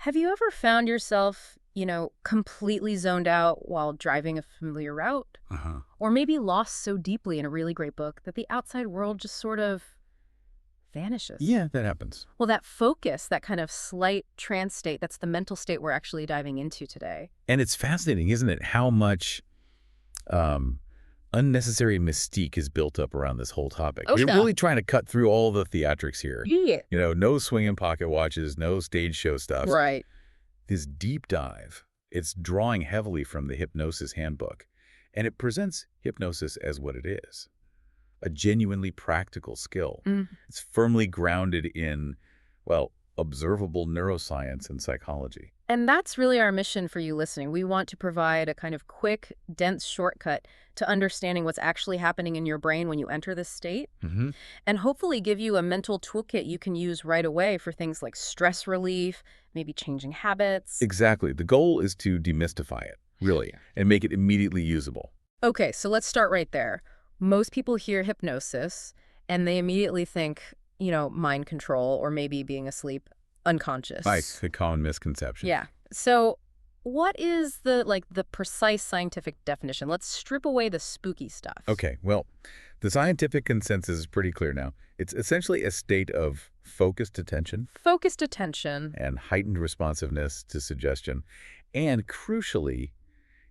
Have you ever found yourself, completely zoned out while driving a familiar route? Uh-huh. Or maybe lost so deeply in a really great book that the outside world just sort of vanishes? Yeah, that happens. Well, that focus, that kind of slight trance state, that's the mental state we're actually diving into today. And it's fascinating, isn't it, how much um, unnecessary mystique is built up around this whole topic. Oh, We're yeah. really trying to cut through all the theatrics here. Yeah. No swinging pocket watches, no stage show stuff. Right. This deep dive, it's drawing heavily from the Hypnosis Handbook, and it presents hypnosis as what it is, a genuinely practical skill. Mm. It's firmly grounded in, well, observable neuroscience and psychology. And that's really our mission for you listening. We want to provide a kind of quick, dense shortcut to understanding what's actually happening in your brain when you enter this state, Mm-hmm. and hopefully give you a mental toolkit you can use right away for things like stress relief, maybe changing habits. Exactly. The goal is to demystify it, really, Yeah. and make it immediately usable. Okay, so let's start right there. Most people hear hypnosis and they immediately think, mind control or maybe being asleep, unconscious. Like the common misconception. Yeah. So what is the precise scientific definition? Let's strip away the spooky stuff. Okay, well, the scientific consensus is pretty clear now. It's essentially a state of focused attention Focused attention. and heightened responsiveness to suggestion. And crucially,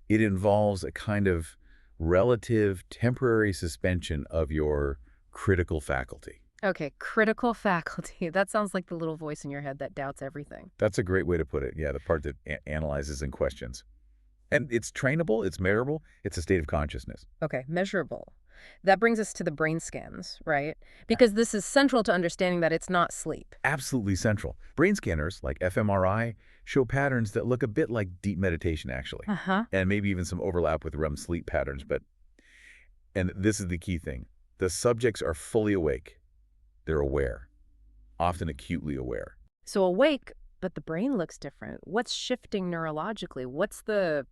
it involves a kind of relative temporary suspension of your critical faculty. Okay, critical faculty. That sounds like the little voice in your head that doubts everything. That's a great way to put it. Yeah, the part that analyzes and questions. And it's trainable, it's measurable, it's a state of consciousness. Okay, measurable. That brings us to the brain scans, right? Because this is central to understanding that it's not sleep. Absolutely central. Brain scanners, like fMRI, show patterns that look a bit like deep meditation, actually. Uh-huh. And maybe even some overlap with REM sleep patterns. And this is the key thing, the subjects are fully awake. They're aware, often acutely aware. So awake, but the brain looks different. What's shifting neurologically? What's the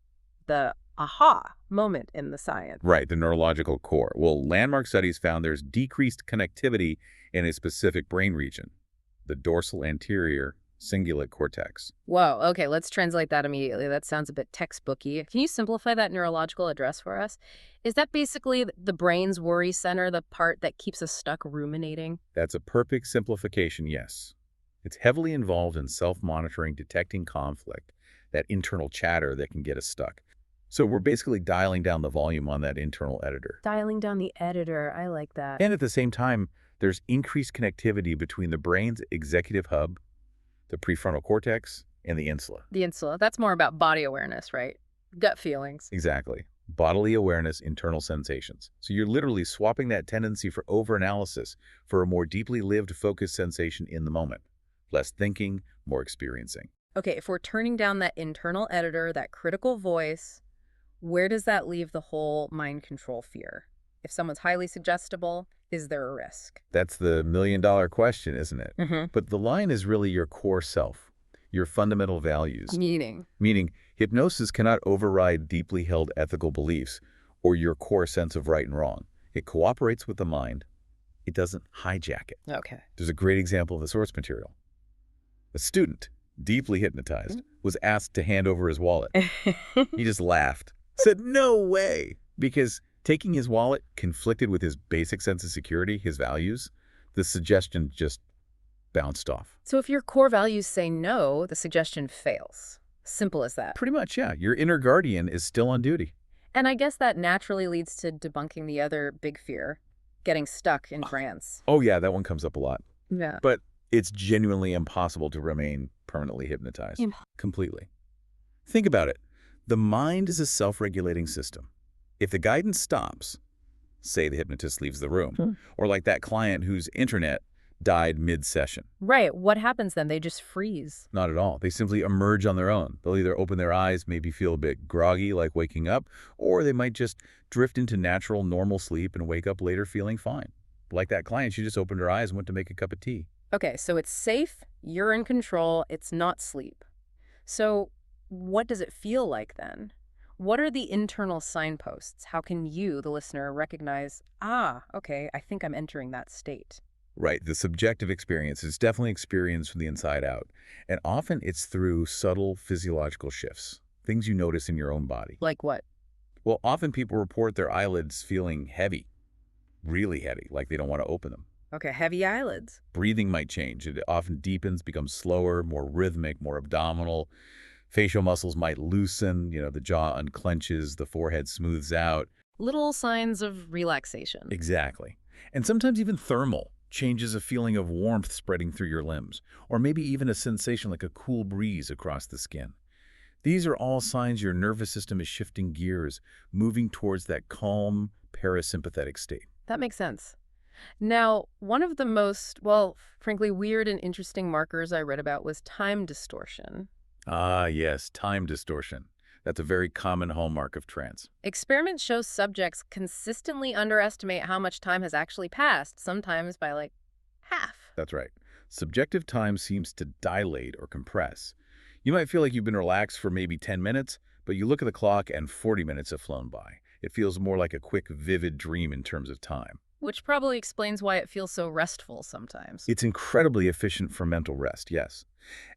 aha moment in the science? Right, the neurological core. Well, landmark studies found there's decreased connectivity in a specific brain region, the dorsal anterior cingulate cortex. Whoa, okay, let's translate that immediately. That sounds a bit textbooky. Can you simplify that neurological address for us? Is that basically the brain's worry center, the part that keeps us stuck ruminating? That's a perfect simplification, yes. It's heavily involved in self-monitoring, detecting conflict, that internal chatter that can get us stuck. So we're basically dialing down the volume on that internal editor. Dialing down the editor, I like that. And at the same time, there's increased connectivity between the brain's executive hub, the prefrontal cortex, and the insula. The insula, that's more about body awareness, right? Gut feelings. Exactly. Bodily awareness, internal sensations. So you're literally swapping that tendency for overanalysis for a more deeply lived, focused sensation in the moment. Less thinking, more experiencing. Okay, if we're turning down that internal editor, that critical voice, where does that leave the whole mind control fear? If someone's highly suggestible, is there a risk? That's the million-dollar question, isn't it? Mm-hmm. But the line is really your core self, your fundamental values. Meaning? Meaning, hypnosis cannot override deeply held ethical beliefs or your core sense of right and wrong. It cooperates with the mind. It doesn't hijack it. Okay. There's a great example of the source material. A student, deeply hypnotized, was asked to hand over his wallet. He just laughed, said, "No way," because taking his wallet conflicted with his basic sense of security, his values. The suggestion just bounced off. So if your core values say no, the suggestion fails. Simple as that. Pretty much, yeah. Your inner guardian is still on duty. And I guess that naturally leads to debunking the other big fear, getting stuck in trance. Oh, yeah, that one comes up a lot. Yeah. But it's genuinely impossible to remain permanently hypnotized. Completely. Think about it. The mind is a self-regulating system. If the guidance stops, say the hypnotist leaves the room, or like that client whose internet died mid-session. Right. What happens then? They just freeze. Not at all. They simply emerge on their own. They'll either open their eyes, maybe feel a bit groggy like waking up, or they might just drift into natural, normal sleep and wake up later feeling fine. Like that client, she just opened her eyes and went to make a cup of tea. Okay, so it's safe, you're in control, it's not sleep. So what does it feel like then? What are the internal signposts? How can you, the listener, recognize, okay, I think I'm entering that state? Right, the subjective experience is definitely experienced from the inside out. And often it's through subtle physiological shifts, things you notice in your own body. Like what? Well, often people report their eyelids feeling heavy, really heavy, like they don't want to open them. Okay, heavy eyelids. Breathing might change. It often deepens, becomes slower, more rhythmic, more abdominal. Facial muscles might loosen, the jaw unclenches, the forehead smooths out. Little signs of relaxation. Exactly. And sometimes even thermal changes, a feeling of warmth spreading through your limbs, or maybe even a sensation like a cool breeze across the skin. These are all signs your nervous system is shifting gears, moving towards that calm, parasympathetic state. That makes sense. Now, one of the most, well, frankly, weird and interesting markers I read about was time distortion. Ah, yes, time distortion. That's a very common hallmark of trance. Experiments show subjects consistently underestimate how much time has actually passed, sometimes by like half. That's right. Subjective time seems to dilate or compress. You might feel like you've been relaxed for maybe 10 minutes, but you look at the clock and 40 minutes have flown by. It feels more like a quick, vivid dream in terms of time. Which probably explains why it feels so restful sometimes. It's incredibly efficient for mental rest, yes.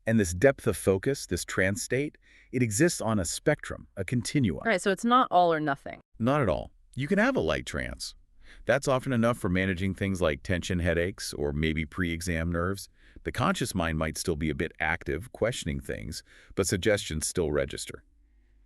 And this depth of focus, this trance state, it exists on a spectrum, a continuum. All right, so it's not all or nothing. Not at all. You can have a light trance. That's often enough for managing things like tension headaches or maybe pre-exam nerves. The conscious mind might still be a bit active, questioning things, but suggestions still register.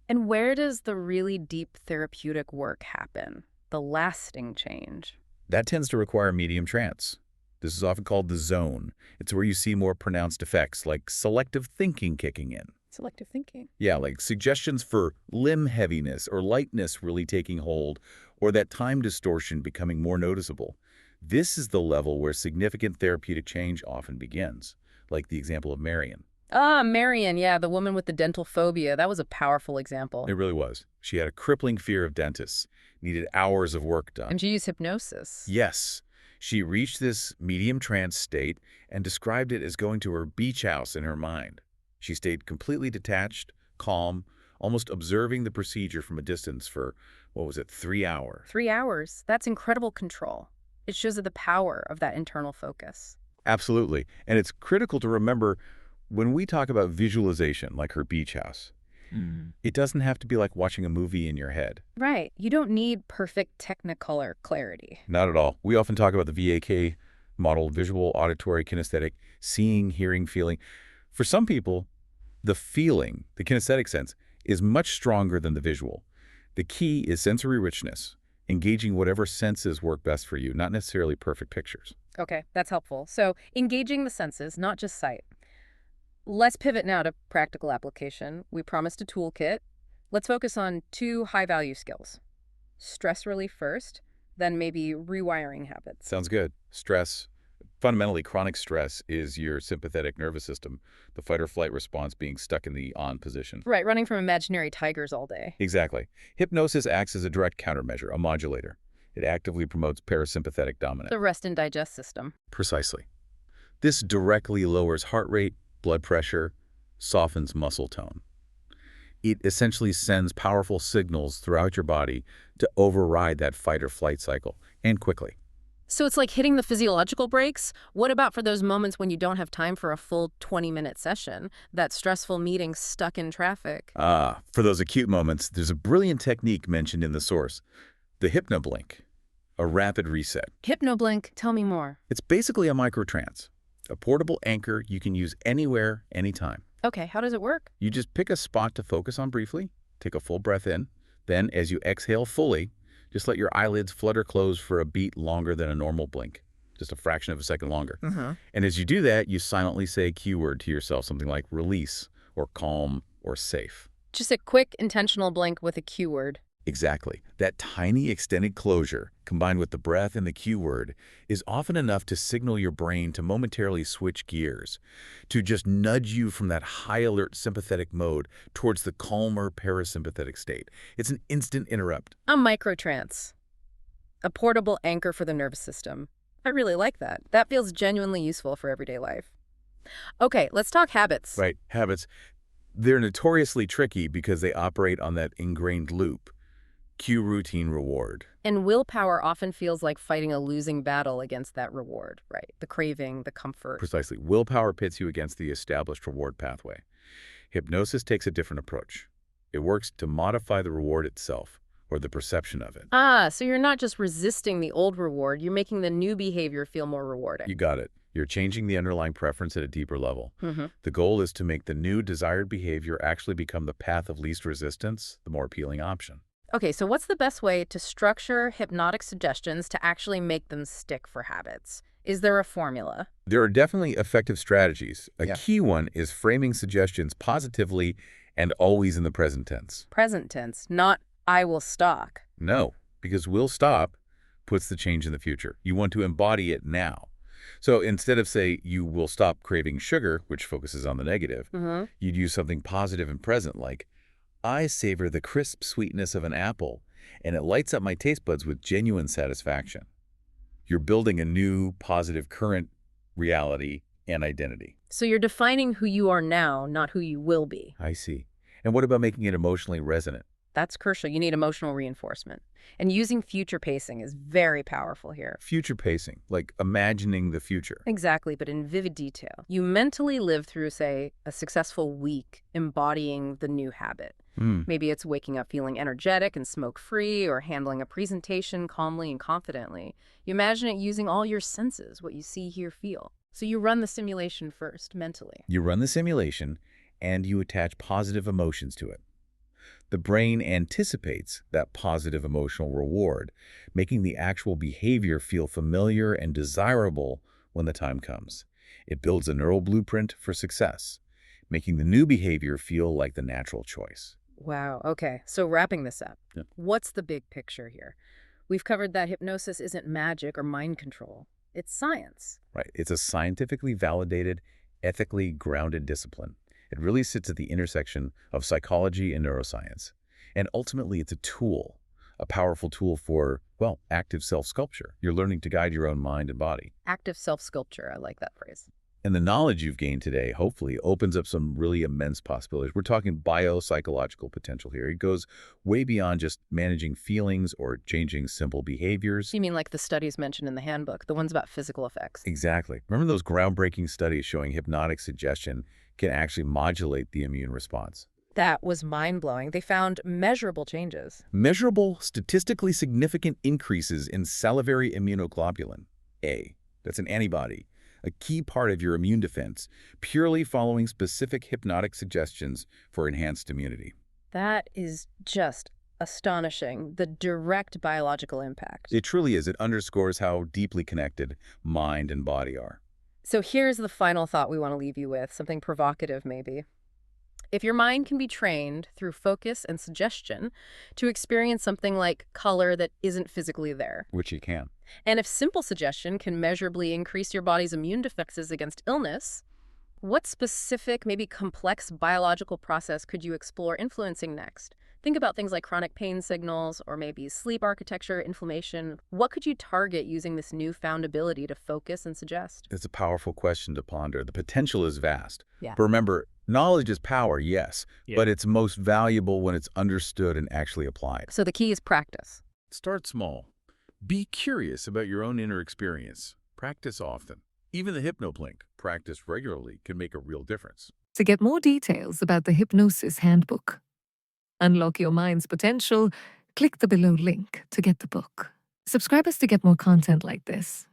And where does the really deep therapeutic work happen? The lasting change? That tends to require medium trance. This is often called the zone. It's where you see more pronounced effects like selective thinking kicking in. Selective thinking. Yeah, like suggestions for limb heaviness or lightness really taking hold, or that time distortion becoming more noticeable. This is the level where significant therapeutic change often begins, like the example of Marion. Ah, Marion, yeah, the woman with the dental phobia. That was a powerful example. It really was. She had a crippling fear of dentists, needed hours of work done. And she used hypnosis. Yes. She reached this medium trance state and described it as going to her beach house in her mind. She stayed completely detached, calm, almost observing the procedure from a distance for, 3 hours? 3 hours. That's incredible control. It shows the power of that internal focus. Absolutely. And it's critical to remember when we talk about visualization, like her beach house, it doesn't have to be like watching a movie in your head. Right. You don't need perfect technicolor clarity. Not at all. We often talk about the VAK model, visual, auditory, kinesthetic, seeing, hearing, feeling. For some people, the feeling, the kinesthetic sense, is much stronger than the visual. The key is sensory richness, engaging whatever senses work best for you, not necessarily perfect pictures. Okay, that's helpful. So engaging the senses, not just sight. Let's pivot now to practical application. We promised a toolkit. Let's focus on 2 high-value skills. Stress relief first, then maybe rewiring habits. Sounds good. Stress. Fundamentally, chronic stress is your sympathetic nervous system, the fight or flight response being stuck in the on position. Right, running from imaginary tigers all day. Exactly. Hypnosis acts as a direct countermeasure, a modulator. It actively promotes parasympathetic dominance. The rest and digest system. Precisely. This directly lowers heart rate, blood pressure, softens muscle tone. It essentially sends powerful signals throughout your body to override that fight or flight cycle, and quickly. So it's like hitting the physiological brakes. What about for those moments when you don't have time for a full 20-minute session? That stressful meeting stuck in traffic? For those acute moments, there's a brilliant technique mentioned in the source, the hypnoblink, a rapid reset. Hypnoblink, tell me more. It's basically a microtrance, a portable anchor you can use anywhere, anytime. Okay, how does it work? You just pick a spot to focus on briefly, take a full breath in, then as you exhale fully, just let your eyelids flutter close for a beat longer than a normal blink, just a fraction of a second longer. And as you do that, you silently say a cue word to yourself, something like release or calm or safe. Just a quick, intentional blink with a cue word. Exactly. That tiny extended closure, combined with the breath and the cue word, is often enough to signal your brain to momentarily switch gears, to just nudge you from that high alert sympathetic mode towards the calmer parasympathetic state. It's an instant interrupt. A microtrance. A portable anchor for the nervous system. I really like that. That feels genuinely useful for everyday life. Okay, let's talk habits. Right, habits. They're notoriously tricky because they operate on that ingrained loop. Cue routine reward. And willpower often feels like fighting a losing battle against that reward, right? The craving, the comfort. Precisely. Willpower pits you against the established reward pathway. Hypnosis takes a different approach. It works to modify the reward itself, or the perception of it. Ah, so you're not just resisting the old reward, you're making the new behavior feel more rewarding. You got it. You're changing the underlying preference at a deeper level. The goal is to make the new desired behavior actually become the path of least resistance, the more appealing option. Okay, so what's the best way to structure hypnotic suggestions to actually make them stick for habits? Is there a formula? There are definitely effective strategies. A Yeah. key one is framing suggestions positively and always in the present tense. Present tense, not I will stalk. No, because will stop puts the change in the future. You want to embody it now. So instead of say you will stop craving sugar, which focuses on the negative, you'd use something positive and present like, I savor the crisp sweetness of an apple, and it lights up my taste buds with genuine satisfaction. You're building a new, positive, current reality and identity. So you're defining who you are now, not who you will be. I see. And what about making it emotionally resonant? That's crucial. You need emotional reinforcement. And using future pacing is very powerful here. Future pacing, like imagining the future. Exactly, but in vivid detail. You mentally live through, say, a successful week embodying the new habit. Maybe it's waking up feeling energetic and smoke-free, or handling a presentation calmly and confidently. You imagine it using all your senses, what you see, hear, feel. So you run the simulation first, mentally. You run the simulation, and you attach positive emotions to it. The brain anticipates that positive emotional reward, making the actual behavior feel familiar and desirable when the time comes. It builds a neural blueprint for success, making the new behavior feel like the natural choice. Wow, okay. So wrapping this up, Yeah. What's the big picture here? We've covered that hypnosis isn't magic or mind control. It's science. Right. It's a scientifically validated, ethically grounded discipline. It really sits at the intersection of psychology and neuroscience. And ultimately, it's a tool, a powerful tool for, well, active self-sculpture. You're learning to guide your own mind and body. Active self-sculpture, I like that phrase. And the knowledge you've gained today, hopefully, opens up some really immense possibilities. We're talking biopsychological potential here. It goes way beyond just managing feelings or changing simple behaviors. You mean like the studies mentioned in the handbook, the ones about physical effects? Exactly. Remember those groundbreaking studies showing hypnotic suggestion can actually modulate the immune response? That was mind-blowing. They found measurable changes. Measurable, statistically significant increases in salivary immunoglobulin A. That's an antibody, a key part of your immune defense, purely following specific hypnotic suggestions for enhanced immunity. That is just astonishing, the direct biological impact. It truly is. It underscores how deeply connected mind and body are. So here's the final thought we want to leave you with, something provocative maybe. If your mind can be trained through focus and suggestion to experience something like color that isn't physically there, Which you can. and if simple suggestion can measurably increase your body's immune defenses against illness, what specific, maybe complex biological process could you explore influencing next? Think about things like chronic pain signals or maybe sleep architecture, inflammation. What could you target using this newfound ability to focus and suggest? It's a powerful question to ponder. The potential is vast. Yeah. But remember, knowledge is power, yes, Yeah. but it's most valuable when it's understood and actually applied. So the key is practice. Start small. Be curious about your own inner experience. Practice often. Even the HypnoPlink, practice regularly, can make a real difference. To get more details about the Hypnosis Handbook, unlock your mind's potential, click the below link to get the book. Subscribe us to get more content like this.